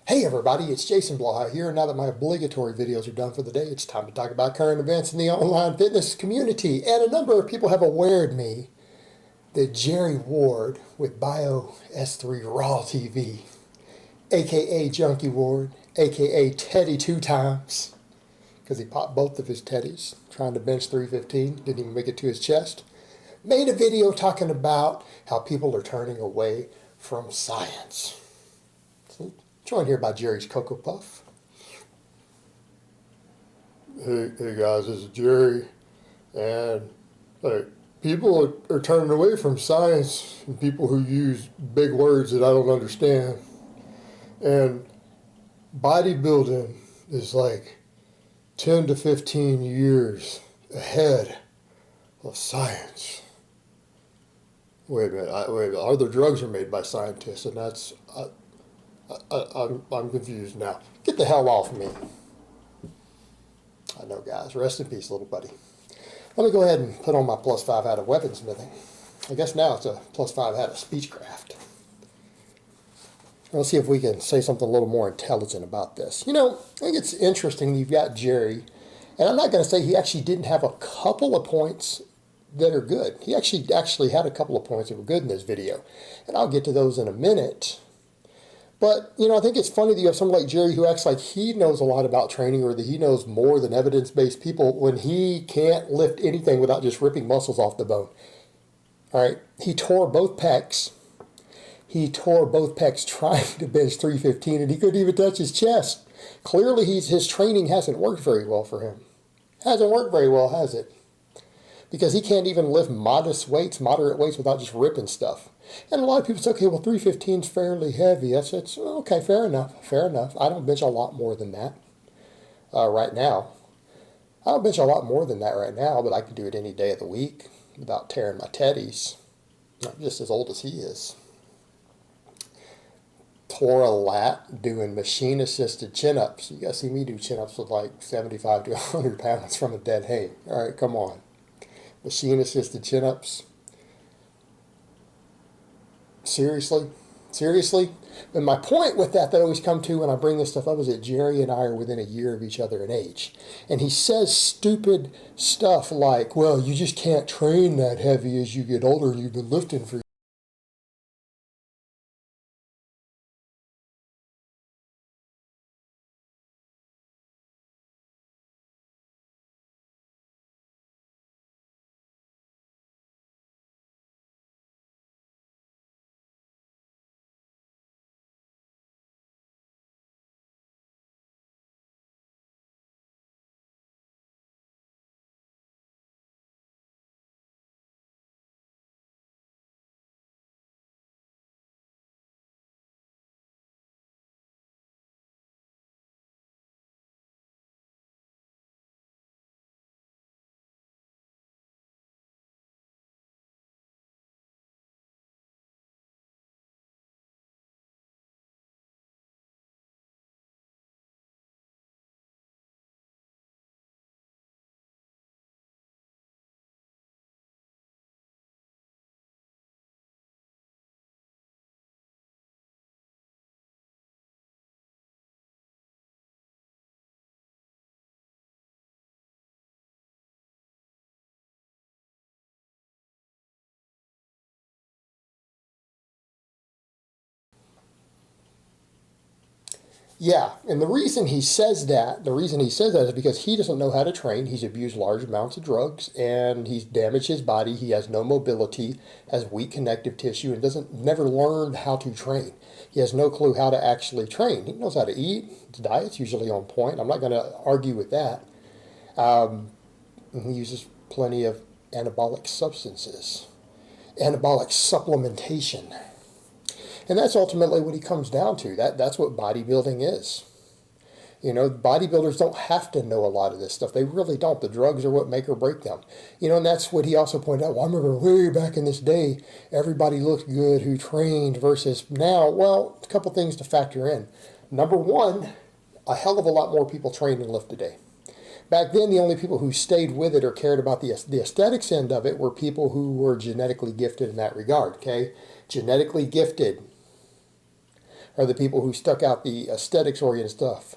Hey everybody, it's Jason Blaha here. Now that my obligatory videos are done for the day, it's time to talk about current events in the online fitness community. And a number of people have awared me that Jerry Ward with Bios3 Raw TV, aka Junkie Ward, aka Teddy 2 times, because he popped both of his teddies trying to bench 315, didn't even make it to his chest, made a video talking about how people are turning away from science. So, joined here by Jerry's Cocoa Puff. Hey guys, this is Jerry, and people are turning away from science and people who use big words that I don't understand. And bodybuilding is like 10 to 15 years ahead of science. Wait a minute, other drugs are made by scientists, and that's I'm confused now. Get the hell off me. I know, guys. Rest in peace, little buddy. Let me go ahead and put on my +5 hat of weaponsmithing. I guess now it's a +5 hat of speechcraft. Let's see if we can say something a little more intelligent about this. You know, I think it's interesting you've got Jerry, and I'm not going to say he actually didn't have a couple of points that are good. He actually had a couple of points that were good in this video, and I'll get to those in a minute. But, you know, I think it's funny that you have someone like Jerry who acts like he knows a lot about training or that he knows more than evidence-based people when he can't lift anything without just ripping muscles off the bone. All right, he tore both pecs. He tore both pecs trying to bench 315, and he couldn't even touch his chest. Clearly, his training hasn't worked very well for him. Hasn't worked very well, has it? Because he can't even lift moderate weights without just ripping stuff. And a lot of people say, okay, well, 315 is fairly heavy. That's okay, fair enough. I don't bench a lot more than that right now. I don't bench a lot more than that right now, but I can do it any day of the week without tearing my teddies. I'm just as old as he is. Tore a lat doing machine-assisted chin-ups. You guys see me do chin-ups with like 75 to 100 pounds from a dead hang. All right, come on. Machine-assisted chin-ups. Seriously? And my point with that I always come to when I bring this stuff up is that Jerry and I are within a year of each other in age. And he says stupid stuff like, well, you just can't train that heavy as you get older and you've been lifting for Yeah, and the reason he says that is because he doesn't know how to train. He's abused large amounts of drugs, and he's damaged his body. He has no mobility, has weak connective tissue, and never learned how to train. He has no clue how to actually train. He knows how to eat. His diet's usually on point. I'm not going to argue with that. He uses plenty of anabolic substances, anabolic supplementation. And that's ultimately what he comes down to. That's what bodybuilding is. You know, bodybuilders don't have to know a lot of this stuff. They really don't. The drugs are what make or break them. You know, and that's what he also pointed out. Well, I remember way back in this day, everybody looked good who trained versus now. Well, a couple things to factor in. Number one, a hell of a lot more people train and lift today. Back then, the only people who stayed with it or cared about the aesthetics end of it were people who were genetically gifted in that regard, okay? Genetically gifted. are the people who stuck out the aesthetics-oriented stuff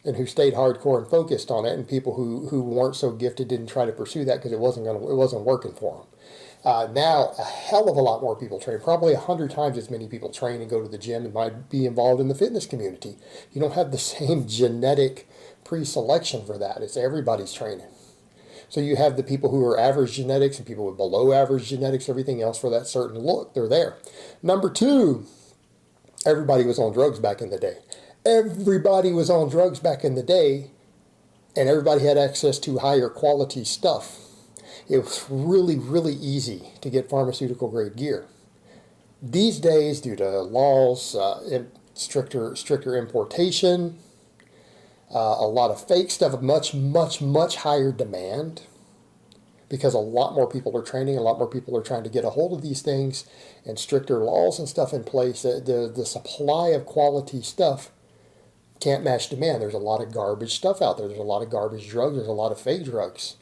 and who stayed hardcore and focused on it, and people who weren't so gifted didn't try to pursue that because it wasn't working for them. Now, a hell of a lot more people train. Probably 100 times as many people train and go to the gym and might be involved in the fitness community. You don't have the same genetic pre-selection for that. It's everybody's training. So you have the people who are average genetics and people with below average genetics, everything else for that certain look. They're there. Number two, everybody was on drugs back in the day. Everybody was on drugs back in the day, and everybody had access to higher quality stuff. It was really, really easy to get pharmaceutical grade gear. These days, due to laws, stricter importation, a lot of fake stuff, much higher demand, because a lot more people are training, a lot more people are trying to get a hold of these things, and stricter laws and stuff in place. The supply of quality stuff can't match demand. There's a lot of garbage stuff out there. There's a lot of garbage drugs. There's a lot of fake drugs.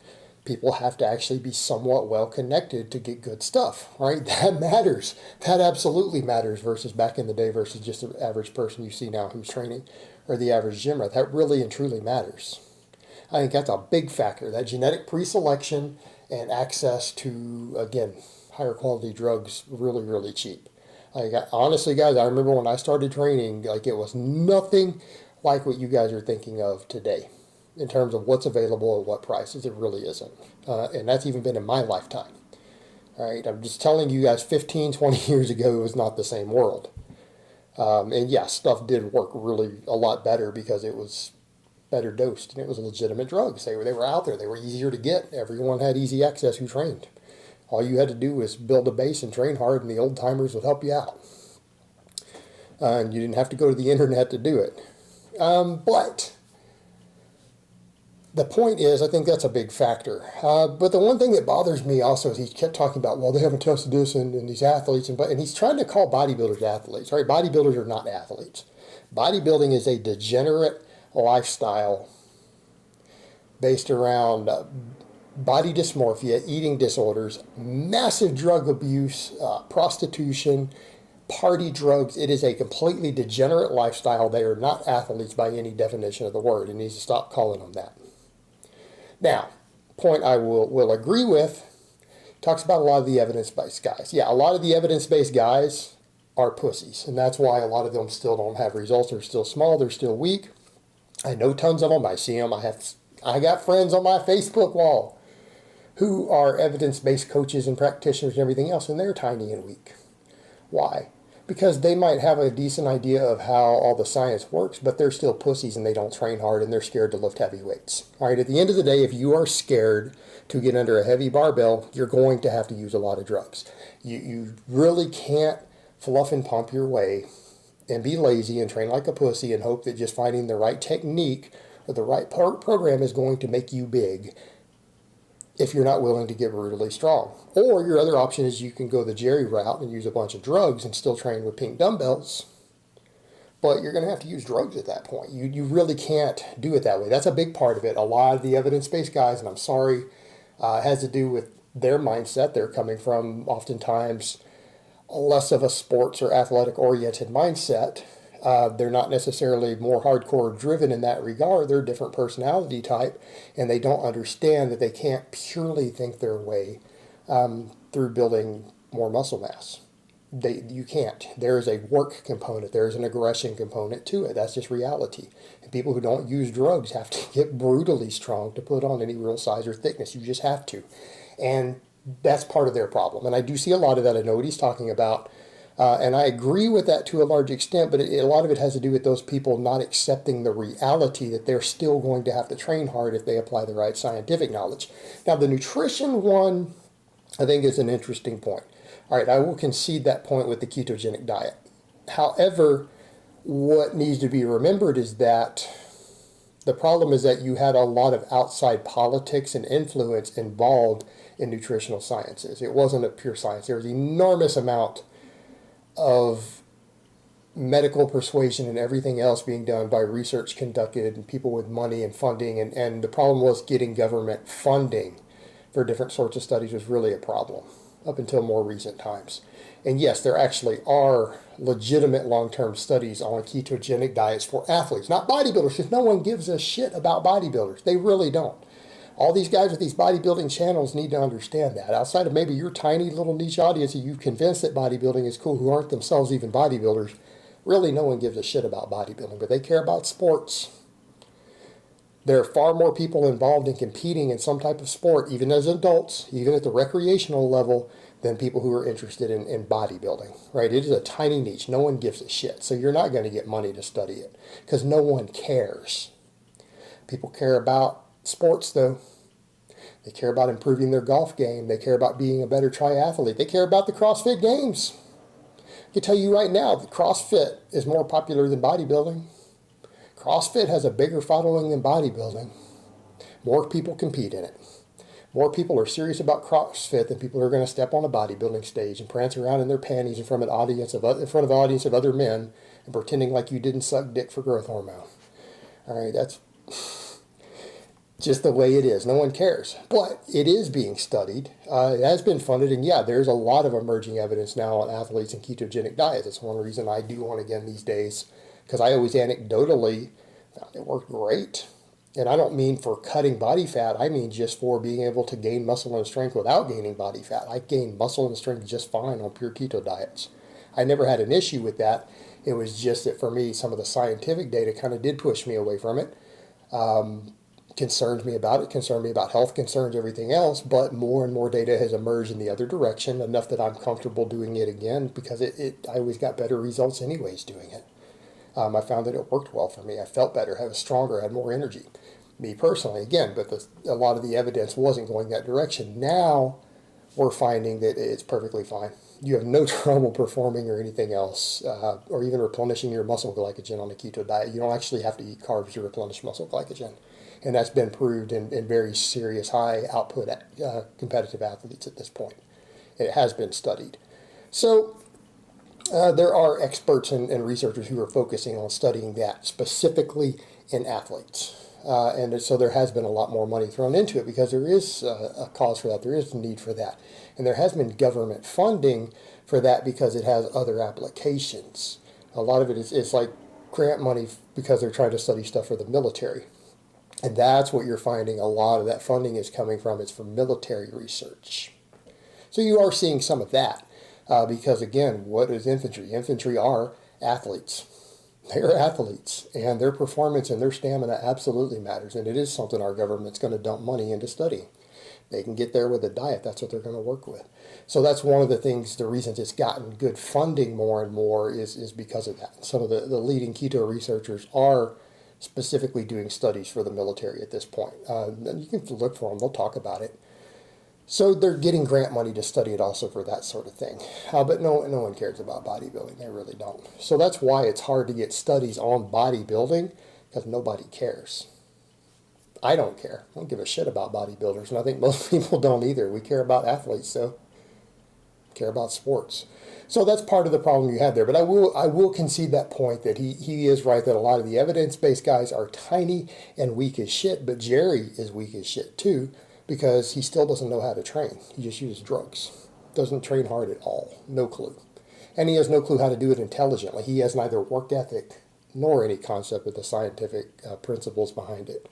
People have to actually be somewhat well connected to get good stuff, right? That matters. That absolutely matters versus back in the day versus just an average person you see now who's training, or the average gym rat. That really and truly matters. I think that's a big factor, that genetic pre-selection and access to, again, higher quality drugs really, really cheap. Honestly, guys, I remember when I started training, it was nothing like what you guys are thinking of today in terms of what's available at what prices. It really isn't. And that's even been in my lifetime. All right, I'm just telling you guys, 15, 20 years ago, it was not the same world. And yeah, stuff did work really a lot better because it was better dosed and it was legitimate drugs. They were out there. They were easier to get. Everyone had easy access who trained. All you had to do was build a base and train hard, and the old timers would help you out. And you didn't have to go to the internet to do it. But the point is, I think that's a big factor. But the one thing that bothers me also is he kept talking about, well, they haven't tested this in these athletes. And he's trying to call bodybuilders athletes, right? Bodybuilders are not athletes. Bodybuilding is a degenerate lifestyle based around body dysmorphia, eating disorders, massive drug abuse, prostitution, party drugs. It is a completely degenerate lifestyle. They are not athletes by any definition of the word. It needs to stop calling them that. Now, point I will agree with, talks about a lot of the evidence-based guys. Yeah, a lot of the evidence-based guys are pussies, and that's why a lot of them still don't have results. They're still small. They're still weak. I know tons of them. I see them. I got friends on my Facebook wall who are evidence-based coaches and practitioners and everything else, and they're tiny and weak. Why? Because they might have a decent idea of how all the science works, but they're still pussies and they don't train hard and they're scared to lift heavy weights. All right, at the end of the day, if you are scared to get under a heavy barbell, you're going to have to use a lot of drugs. You really can't fluff and pump your way and be lazy and train like a pussy and hope that just finding the right technique or the right program is going to make you big if you're not willing to get brutally strong. Or your other option is you can go the Jerry route and use a bunch of drugs and still train with pink dumbbells, but you're going to have to use drugs at that point. You really can't do it that way. That's a big part of it. A lot of the evidence-based guys, and I'm sorry, has to do with their mindset. They're coming from oftentimes less of a sports or athletic-oriented mindset. They're not necessarily more hardcore driven in that regard. They're a different personality type, and they don't understand that they can't purely think their way through building more muscle mass. You can't. There is a work component. There is an aggression component to it. That's just reality. And people who don't use drugs have to get brutally strong to put on any real size or thickness. You just have to. And that's part of their problem. And I do see a lot of that. I know what he's talking about. And I agree with that to a large extent, but a lot of it has to do with those people not accepting the reality that they're still going to have to train hard if they apply the right scientific knowledge. Now, the nutrition one, I think, is an interesting point. All right, I will concede that point with the ketogenic diet. However, what needs to be remembered is that the problem is that you had a lot of outside politics and influence involved in nutritional sciences. It wasn't a pure science. There was an enormous amount of medical persuasion and everything else being done by research conducted and people with money and funding. And the problem was getting government funding for different sorts of studies was really a problem up until more recent times. And yes, there actually are legitimate long-term studies on ketogenic diets for athletes, not bodybuilders, because no one gives a shit about bodybuilders. They really don't. All these guys with these bodybuilding channels need to understand that. Outside of maybe your tiny little niche audience that you've convinced that bodybuilding is cool, who aren't themselves even bodybuilders, really no one gives a shit about bodybuilding, but they care about sports. There are far more people involved in competing in some type of sport, even as adults, even at the recreational level, than people who are interested in bodybuilding, right? It is a tiny niche. No one gives a shit. So you're not going to get money to study it because no one cares. People care about sports, though. They care about improving their golf game. They care about being a better triathlete. They care about the CrossFit Games. I can tell you right now that CrossFit is more popular than bodybuilding. CrossFit has a bigger following than bodybuilding. More people compete in it. More people are serious about CrossFit than people who are going to step on a bodybuilding stage and prance around in their panties in front of an audience of other men and pretending like you didn't suck dick for growth hormone. All right, that's just the way it is. No one cares. But it is being studied. It has been funded. And yeah, there's a lot of emerging evidence now on athletes and ketogenic diets. That's one reason I do one again these days, because I always anecdotally found it worked great. And I don't mean for cutting body fat. I mean just for being able to gain muscle and strength without gaining body fat. I gained muscle and strength just fine on pure keto diets. I never had an issue with that. It was just that for me, some of the scientific data kind of did push me away from it. Concerned me about it, concerned me about health concerns, everything else, but more and more data has emerged in the other direction, enough that I'm comfortable doing it again because I always got better results anyways doing it. I found that it worked well for me. I felt better, I was stronger, I had more energy. Me personally, again, but a lot of the evidence wasn't going that direction. Now we're finding that it's perfectly fine. You have no trouble performing or anything else, or even replenishing your muscle glycogen on a keto diet. You don't actually have to eat carbs to replenish muscle glycogen. And that's been proved in very serious high output competitive athletes at this point. It has been studied. So there are experts and researchers who are focusing on studying that specifically in athletes. And so there has been a lot more money thrown into it because there is a cause for that. There is a need for that. And there has been government funding for that because it has other applications. A lot of it is like grant money because they're trying to study stuff for the military. And that's what you're finding a lot of that funding is coming from. It's from military research. So you are seeing some of that because, again, what is infantry? Infantry are athletes. They're athletes, and their performance and their stamina absolutely matters. And it is something our government's going to dump money into studying. They can get there with a diet. That's what they're going to work with. So that's one of the things, the reasons it's gotten good funding more and more is because of that. Some of the leading keto researchers are specifically doing studies for the military at this point. You can look for them. They'll talk about it. So they're getting grant money to study it also for that sort of thing. But no one cares about bodybuilding. They really don't. So that's why it's hard to get studies on bodybuilding because nobody cares. I don't care. I don't give a shit about bodybuilders. And I think most people don't either. We care about athletes, so care about sports. So that's part of the problem you had there. But I will concede that point that he is right that a lot of the evidence-based guys are tiny and weak as shit. But Jerry is weak as shit too because he still doesn't know how to train. He just uses drugs. Doesn't train hard at all. No clue. And he has no clue how to do it intelligently. He has neither work ethic nor any concept of the scientific principles behind it.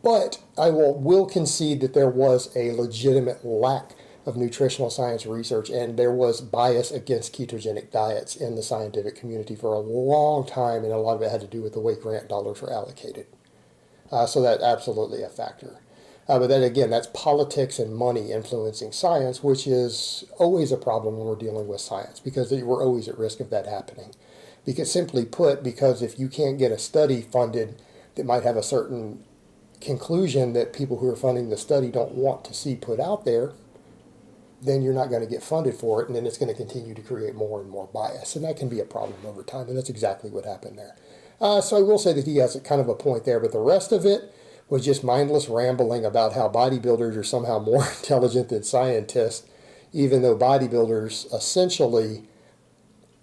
But I will concede that there was a legitimate lack of nutritional science research, and there was bias against ketogenic diets in the scientific community for a long time, and a lot of it had to do with the way grant dollars were allocated. So that's absolutely a factor. But then again, that's politics and money influencing science, which is always a problem when we're dealing with science, because we're always at risk of that happening. Because simply put, because if you can't get a study funded that might have a certain conclusion that people who are funding the study don't want to see put out there, then you're not going to get funded for it, and then it's going to continue to create more and more bias. And that can be a problem over time, and that's exactly what happened there. So I will say that he has kind of a point there, but the rest of it was just mindless rambling about how bodybuilders are somehow more intelligent than scientists, even though bodybuilders essentially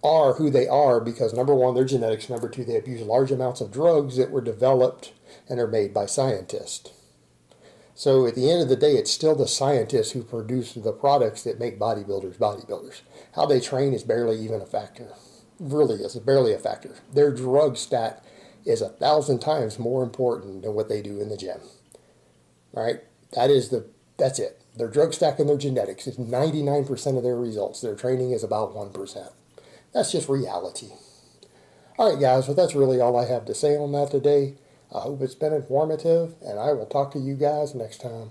are who they are because, number one, their genetics, number two, they abuse large amounts of drugs that were developed and are made by scientists. So at the end of the day, it's still the scientists who produce the products that make bodybuilders bodybuilders. How they train is barely even a factor. Really is barely a factor. Their drug stat is 1,000 times more important than what they do in the gym. All right, that's it. Their drug stack and their genetics is 99% of their results. Their training is about 1%. That's just reality. All right, guys, well, that's really all I have to say on that today. I hope it's been informative, and I will talk to you guys next time.